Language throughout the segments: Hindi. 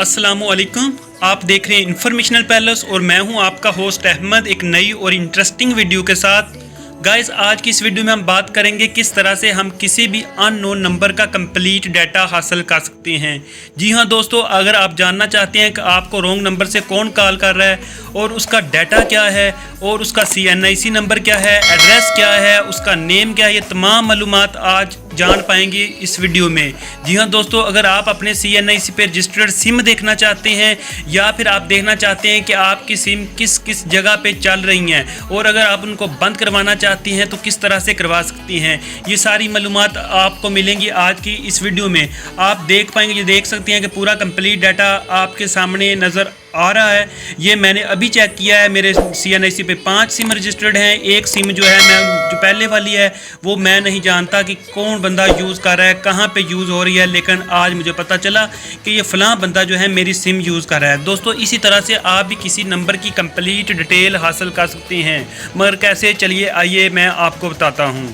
अस्सलामुअलैकुम। आप देख रहे हैं इंफॉर्मेशनल पैलेस और मैं हूं आपका होस्ट अहमद एक नई और इंटरेस्टिंग वीडियो के साथ। गाइस, आज की इस वीडियो में हम बात करेंगे किस तरह से हम किसी भी अननोन नंबर का कंप्लीट डाटा हासिल कर सकते हैं। जी हां दोस्तों, अगर आप जानना चाहते हैं कि आपको रॉन्ग नंबर से कौन कॉल कर रहा है और उसका डाटा क्या है और उसका CNIC नंबर क्या है, एड्रेस क्या है, उसका नेम क्या है, ये तमाम मालूमात आज जान पाएंगे इस वीडियो में। जी हाँ दोस्तों, अगर आप अपने CNIC पे रजिस्टर्ड सिम देखना चाहते हैं या फिर आप देखना चाहते हैं कि आपकी सिम किस किस जगह पे चल रही हैं और अगर आप उनको बंद करवाना चाहती हैं तो किस तरह से करवा सकती हैं, ये सारी मालूमात आपको मिलेंगी आज की इस वीडियो में। आप देख पाएंगे, ये देख सकते हैं कि पूरा कंप्लीट डाटा आपके सामने नज़र आ रहा है। ये मैंने अभी चेक किया है, मेरे CNIC पे 5 सिम रजिस्टर्ड हैं। एक सिम जो है जो पहले वाली है वो मैं नहीं जानता कि कौन बंदा यूज़ कर रहा है, कहाँ पे यूज़ हो रही है, लेकिन आज मुझे पता चला कि ये फ़लाँ बंदा जो है मेरी सिम यूज़ कर रहा है। दोस्तों, इसी तरह से आप भी किसी नंबर की कंप्लीट डिटेल हासिल कर सकते हैं, मगर कैसे, चलिए आइए मैं आपको बताता हूँ।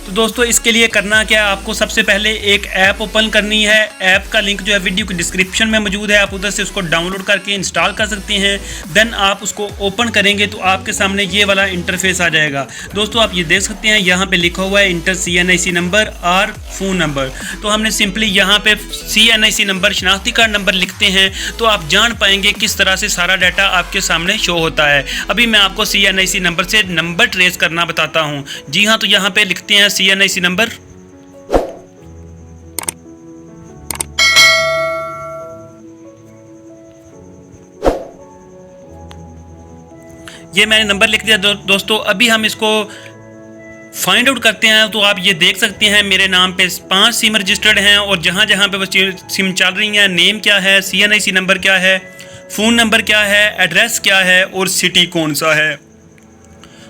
तो दोस्तों, इसके लिए करना क्या है, आपको सबसे पहले एक ऐप ओपन करनी है। ऐप का लिंक जो है वीडियो की डिस्क्रिप्शन में मौजूद है, आप उधर से उसको डाउनलोड करके इंस्टॉल कर सकते हैं। देन आप उसको ओपन करेंगे तो आपके सामने ये वाला इंटरफेस आ जाएगा। दोस्तों, आप ये देख सकते हैं यहाँ पे लिखा हुआ है इंटर CNIC नंबर और फ़ोन नंबर। तो हमने सिंपली यहाँ पे CNIC नंबर, शनाख्ती कार्ड नंबर लिखते हैं तो आप जान पाएंगे किस तरह से सारा डाटा आपके सामने शो होता है। अभी मैं आपको CNIC नंबर से नंबर ट्रेस करना बताता हूँ। जी हाँ, तो यहाँ पे लिखते हैं CNIC नंबर। ये मैंने नंबर लिख दिया। दोस्तों, अभी हम इसको फाइंड आउट करते हैं। तो आप ये देख सकते हैं मेरे नाम पे 5 सिम रजिस्टर्ड हैं और जहाँ जहाँ पे वो सिम चल रही हैं, नेम क्या है, CNIC नंबर क्या है, फ़ोन नंबर क्या है, एड्रेस क्या है और सिटी कौन सा है।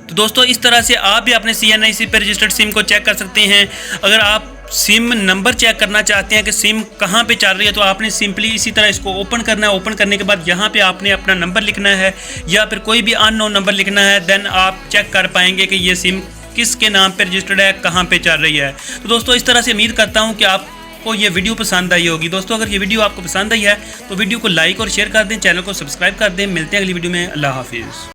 तो दोस्तों, इस तरह से आप भी अपने CNIC पर रजिस्टर्ड सिम को चेक कर सकते हैं। अगर आप सिम नंबर चेक करना चाहते हैं कि सिम कहाँ पे चल रही है तो आपने सिंपली इसी तरह इसको ओपन करना है। ओपन करने के बाद यहाँ पे आपने अपना नंबर लिखना है या फिर कोई भी अननोन नंबर लिखना है। देन आप चेक कर पाएंगे कि ये सिम किसके नाम पे रजिस्टर्ड है, कहाँ पे चल रही है। तो दोस्तों, इस तरह से उम्मीद करता हूँ कि आपको ये वीडियो पसंद आई होगी। दोस्तों, अगर ये वीडियो आपको पसंद आई है तो वीडियो को लाइक और शेयर कर दें, चैनल को सब्सक्राइब कर दें। मिलते हैं अगली वीडियो में। अल्लाह हाफिज़।